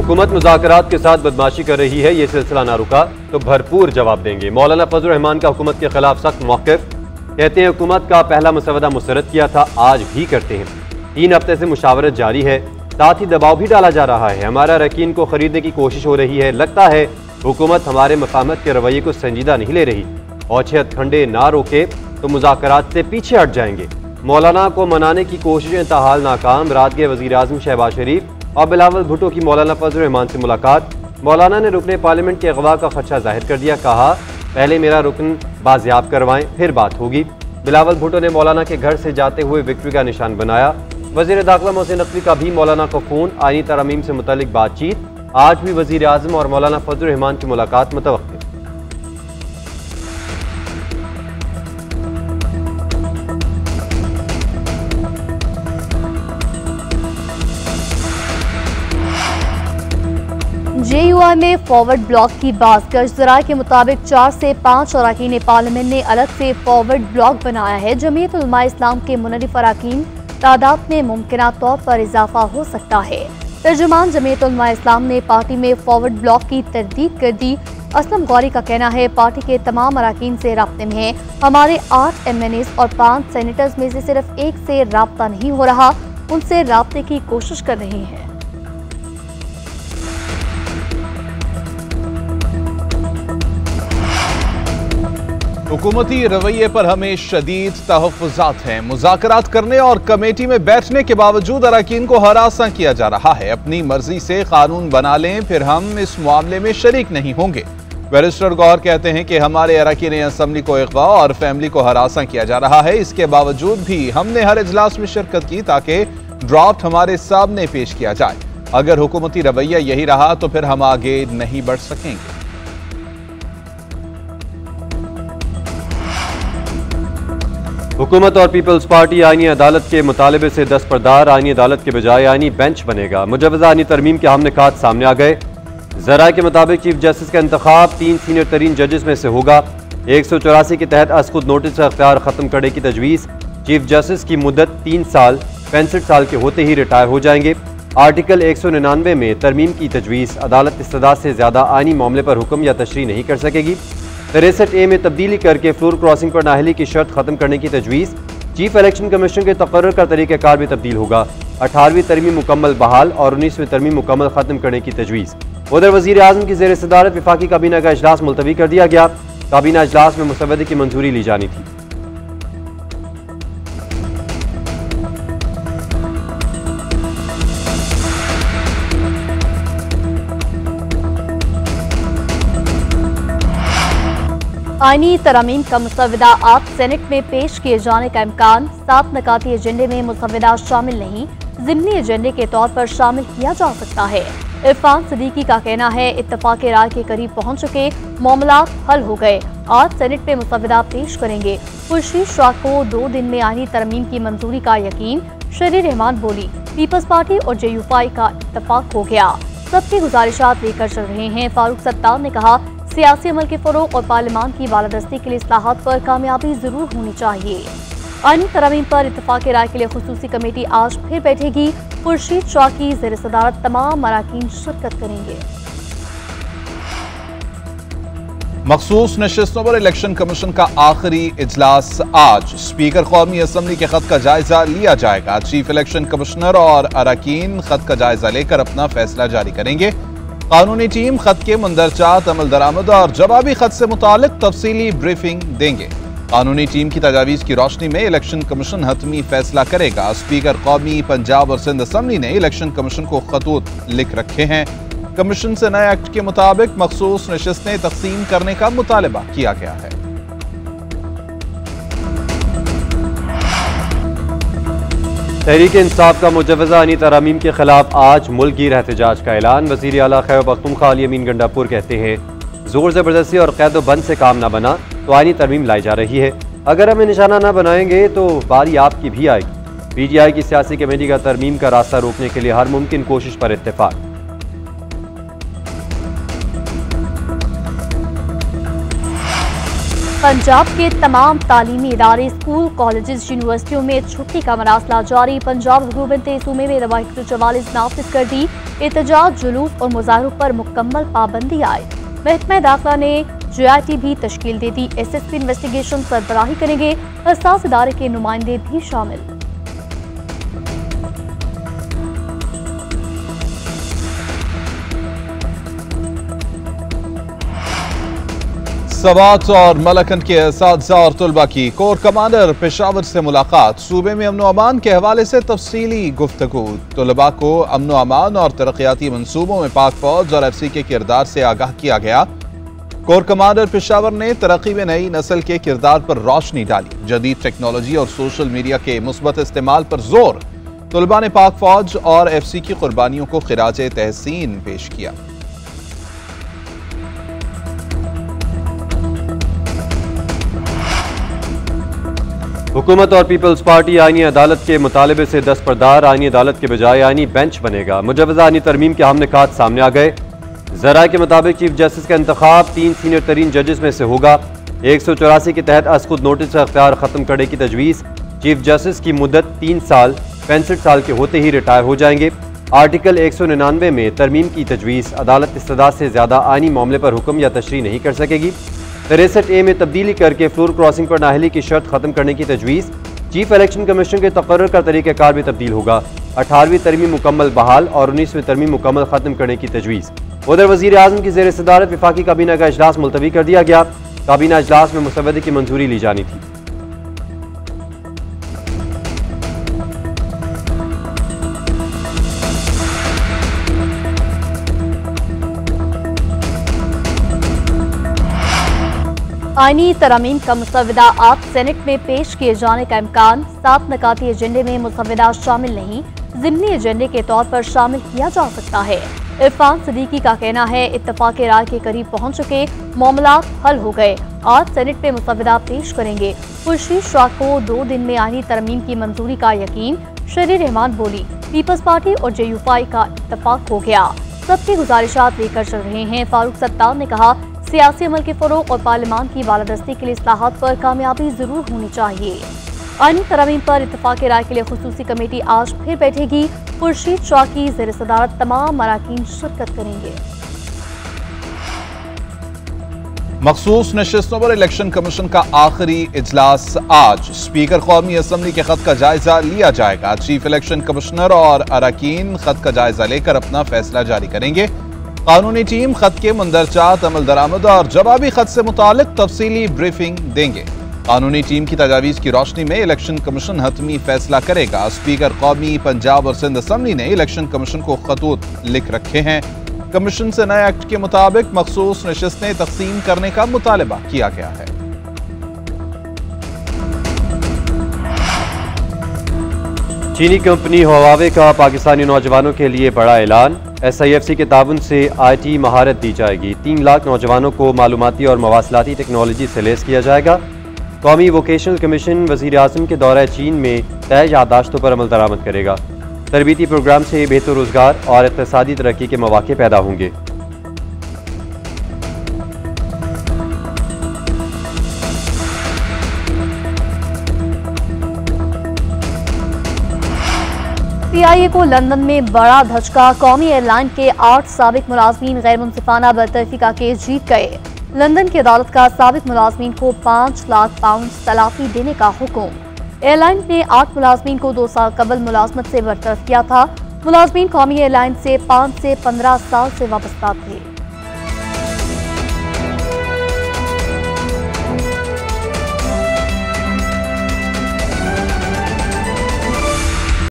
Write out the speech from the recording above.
हुकूमत मुज़ाकरात के साथ बदमाशी कर रही है, ये सिलसिला ना रुका तो भरपूर जवाब देंगे। मौलाना फजल रहमान का हुकूमत के खिलाफ सख्त मौक़िफ़, कहते हैं हुकूमत का पहला मसवदा मुस्तरद किया था, आज भी करते हैं। 3 हफ्ते से मुशावरत जारी है, साथ ही दबाव भी डाला जा रहा है। हमारा अरकान को खरीदने की कोशिश हो रही है। लगता है हुकूमत हमारे मफाहमत के रवैये को संजीदा नहीं ले रही। औछे हथकंडे ना रोके तो मुज़ाकरात से पीछे हट जाएंगे। मौलाना को मनाने की कोशिशें ताहाल नाकाम। रात के वज़ीर आज़म शहबाज शरीफ और बिलावल भुट्टो की मौलाना फजल रहमान से मुलाकात। मौलाना ने रुकने पार्लियामेंट के अगवा का खदशा जाहिर कर दिया। कहा पहले मेरा रुकन बाजियाब करवाएं, फिर बात होगी। बिलावल भुट्टो ने मौलाना के घर से जाते हुए विक्ट्री का निशान बनाया। वज़ीर दाखिला मोहसिन नकवी का भी मौलाना को फ़ोन। आईनी तरमीम से मुतालिक बातचीत। आज भी वज़ीर आज़म और मौलाना फजल रहमान की मुलाकात मुतवक्किल। JUI में फॉरवर्ड ब्लॉक की बाज़गश। ज़राए के मुताबिक 4 से 5 अरकान पार्लियामेंट ने अलग से फॉरवर्ड ब्लॉक बनाया है। जमीयत उलमा इस्लाम के मुनरिफ अरकान तादाद में मुमकिना तौर पर इजाफा हो सकता है। तर्जुमान जमीयत उलमा इस्लाम ने पार्टी में फॉरवर्ड ब्लॉक की तरदीद कर दी। असलम गौरी का कहना है पार्टी के तमाम अरकान से राब्ते में है। हमारे 8 MNAs और 5 सेनेटर्स में से सिर्फ एक से राब्ता नहीं हो रहा, उनसे राब्ते की कोशिश कर रहे हैं। हुकूमती रवैये पर हमें शदीद तहफ़्फ़ुज़ात हैं। मुज़ाकरात करने और कमेटी में बैठने के बावजूद अरकान को हरासा किया जा रहा है। अपनी मर्जी से कानून बना लें, फिर हम इस मामले में शरीक नहीं होंगे। बैरिस्टर गौहर कहते हैं कि हमारे अरकान असम्बली को अगवा और फैमिली को हरासा किया जा रहा है। इसके बावजूद भी हमने हर इजलास में शिरकत की ताकि ड्राफ्ट हमारे सामने पेश किया जाए। अगर हुकूमती रवैया यही रहा तो फिर हम आगे नहीं बढ़ सकेंगे। हुकूमत और पीपल्स पार्टी आईनी अदालत के मुतालबे से दस्तबरदार। आईनी अदालत के बजाय आईनी बेंच बनेगा। मुजवजा आईनी तरमीम के हम निकात सामने आ गए। ज़राए के मुताबिक चीफ जस्टिस का इंतखाब 3 सीनियर तरीन जजेस में से होगा। 184 के तहत असखुद नोटिस का अख्तियार खत्म करने की तजवीज़। चीफ जस्टिस की मुद्दत 3 साल 65 साल के होते ही रिटायर हो जाएंगे। आर्टिकल 199 में तरमीम की तजवीज़। अदालत इस्तदा से ज़्यादा आईनी मामले पर हुक्म या तशरीह नहीं कर सकेगी। 63A में तब्दीली करके फ्लोर क्रॉसिंग पर नाअहली की शर्त खत्म करने की तजवीज़। चीफ इलेक्शन कमीशन के तकर्रुर का तरीक़ाकार भी तब्दील होगा। 18वीं तरमीम मुकम्मल बहाल और 19वीं तरमीम मुकम्मल खत्म करने की तजवीज़। उधर वज़ीर आज़म की ज़ेर सदारत वफाकी काबीना का इजलास मुलतवी कर दिया गया। काबीना इजलास में मुसवदे की मंजूरी ली जानी थी। आईनी तरमीम का मुसवदा आज सेनेट में पेश किए जाने का इम्कान। 7 नकाती एजेंडे में मुसवदा शामिल नहीं, ज़िमनी एजेंडे के तौर पर शामिल किया जा सकता है। इरफान सिद्दीकी का कहना है इत्तफाक राय के करीब पहुंच चुके, मामलात हल हो गए, आज सेनेट में मुसवदा पेश करेंगे। खुर्शीद शाह को 2 दिन में आईनी तरमीम की मंजूरी का यकीन। शरीर रहमान बोली पीपल्स पार्टी और JUI का इत्तफाक हो गया, सबकी गुजारिशात लेकर चल रहे हैं। फारूक सत्तार ने कहा सियासी अमल के फरोग और पार्लियामान की बालादस्ती के लिए इस्लाहात पर कामयाबी जरूर होनी चाहिए। आईनी तरमीम पर इत्तफाक राय के लिए खुसूसी कमेटी आज फिर बैठेगी। खुर्शीद शाह की ज़ेर सदारत तमाम अरकान शिरकत करेंगे। मखसूस नशिस्तों पर इलेक्शन कमीशन का आखिरी इजलास आज। स्पीकर कौमी असम्बली के खत का जायजा लिया जाएगा। चीफ इलेक्शन कमिश्नर और अरकान खत का जायजा लेकर अपना फैसला जारी करेंगे। कानूनी टीम खत के मंदरजात, अमल दरामद और जवाबी खत से मुतालिक तफसीली ब्रीफिंग देंगे। कानूनी टीम की तजावीज़ की रोशनी में इलेक्शन कमीशन हतमी फैसला करेगा। स्पीकर कौमी, पंजाब और सिंध असम्बली ने इलेक्शन कमीशन को खतूत लिख रखे हैं। कमीशन से नए एक्ट के मुताबिक मखसूस नशिस्तें तकसीम करने का मुतालबा किया गया है। तहरीक इंसाफ का मुजवजा आईनी तरमीम के खिलाफ आज मुल्की एहतजाज का ऐलान। वज़ीर आला खैबर पख्तूनख्वा अली अमीन गंडापुर कहते हैं जोर ज़बरदस्ती और कैद बंद से काम न बना तो आईनी तरमीम लाई जा रही है। अगर हमें निशाना न बनाएंगे तो बारी आपकी भी आएगी। PTI की सियासी कमेटी का तरमीम का रास्ता रोकने के लिए हर मुमकिन कोशिश पर इत्तेफाक। पंजाब के तमाम तालीमी इदारे, स्कूल, कॉलेजेस, यूनिवर्सिटियों में छुट्टी का मरासला जारी। पंजाब हुकूमत ने सूबे में रवायत 144 नाफिज कर दी। एहतजाज, जुलूस और मुजाहरों पर मुकम्मल पाबंदी आए। महकमा दाखिला ने JIT भी तश्कील दे दी। SSP इन्वेस्टिगेशन सरबराही करेंगे। हसास इदारे के नुमाइंदे भी शामिल। सवात और मलकन के असातिज़ा और तलबा की कोर कमांडर पेशावर से मुलाकात। सूबे में अमन अमान के हवाले से तफसीली गुफ्तगू। तलबा को अमन अमान और तरक्याती मंसूबों में पाक फौज और FC के किरदार से आगाह किया गया। कोर कमांडर पेशावर ने तरक्की में नई नस्ल के किरदार पर रोशनी डाली। जदीद टेक्नोलॉजी और सोशल मीडिया के मुस्बत इस्तेमाल पर जोर। तलबा ने पाक फौज और FC की कुर्बानियों को खिराज तहसीन पेश किया। हुकूमत और पीपल्स पार्टी आईनी अदालत के मुतालबे से दस्तबरदार। आईनी अदालत के बजाय आईनी बेंच बनेगा। मुजवजा आईनी तरमीम के अहम निकात सामने आ गए। जराए के मुताबिक चीफ जस्टिस का इंतखाब 3 सीनियर तरीन जजेस में से होगा। 184 के तहत अज़खुद नोटिस का अख्तियार खत्म करने की तजवीज़। चीफ जस्टिस की मुद्दत 3 साल 65 साल के होते ही रिटायर हो जाएंगे। आर्टिकल 199 में तरमीम की तजवीज़। अदालत इस्तदा से ज्यादा आईनी मामले पर हुक्म या तशरीह नहीं कर सकेगी। 63A में तब्दीली करके फ्लोर क्रॉसिंग पर नाअहली की शर्त खत्म करने की तजवीज़। चीफ इलेक्शन कमीशन के तकर्रुर का तरीक़ाकार भी तब्दील होगा। 18वीं तरमीम मुकम्मल बहाल और 19वीं तरमीम मुकम्मल खत्म करने की तजवीज़। उधर वज़ीर आज़म की ज़ेर सदारत वफाकी काबीना का इजलास मुलतवी कर दिया गया। काबीना इजलास में मुसवदे की मंजूरी ली जानी थी। आईनी तरमीम का मुसवदा आज सेनेट में पेश किए जाने का इम्कान। 7 नकाती एजेंडे में मुसवदा शामिल नहीं, ज़िमनी एजेंडे के तौर पर शामिल किया जा सकता है। इरफान सिद्दीकी का कहना है इत्तफाक राय के करीब पहुंच चुके, मामलात हल हो गए, आज सेनेट में मुसवदा पेश करेंगे। खुर्शीद शाह को 2 दिन में आईनी तरमीम की मंजूरी का यकीन। शरी रहमान बोली पीपल्स पार्टी और JUI का इत्तफाक हो गया, सबकी गुजारिशात लेकर चल रहे हैं। फारूक सत्तार ने कहा सियासी अमल के फरोग और पार्लियामान की बालादस्ती के लिए इस्लाहात पर कामयाबी जरूर होनी चाहिए। आईनी तरमीम पर इत्तफाक राय के लिए खुसूसी कमेटी आज फिर बैठेगी। खुर्शीद शाह की ज़ेर सदारत तमाम अराकीन शिरकत करेंगे। मखसूस नशिस्तों पर इलेक्शन कमीशन का आखिरी इजलास आज। स्पीकर कौमी असम्बली के खत का जायजा लिया जाएगा। चीफ इलेक्शन कमिश्नर और अराकीन खत का जायजा लेकर अपना फैसला जारी करेंगे। कानूनी टीम खत के मंदरजात, अमल दरामद और जवाबी खत से मुतालिक तफसीली ब्रीफिंग देंगे। कानूनी टीम की तजावीज़ की रोशनी में इलेक्शन कमीशन हतमी फैसला करेगा। स्पीकर कौमी, पंजाब और सिंध असम्बली ने इलेक्शन कमीशन को खतूत लिख रखे हैं। कमीशन से नए एक्ट के मुताबिक मखसूस नशिस्तें तकसीम करने का मुतालबा किया गया है। चीनी कंपनी हुआवे का पाकिस्तानी नौजवानों के लिए बड़ा ऐलान। SIFC के ताउन से IT महारत दी जाएगी। 3 लाख नौजवानों को मालूमाती और मवासलाती टेक्नोलॉजी से लेस किया जाएगा। कौमी वोकेशनल कमीशन वज़ीर आज़म के दौरे चीन में तय यादाश्तों पर अमल दरामद करेगा। तरबीती प्रोग्राम से बेहतर रोजगार और इक़्तिसादी तरक्की के मौके पैदा होंगे। CIA को लंदन में बड़ा धचका। कौमी एयरलाइन के 8 साबिक मुलाजमीन गैर मुनसिफाना बरतरफी का केस जीत गए। लंदन की अदालत का साबिक मुलाजमीन को 5 लाख पाउंड तलाफी देने का हुक्म। एयरलाइन ने 8 मुलाजमीन को 2 साल कबल मुलाजमत से बरतरफ किया था। मुलाजमीन कौमी एयरलाइन से 5 से 15 साल से वाबस्ता थे।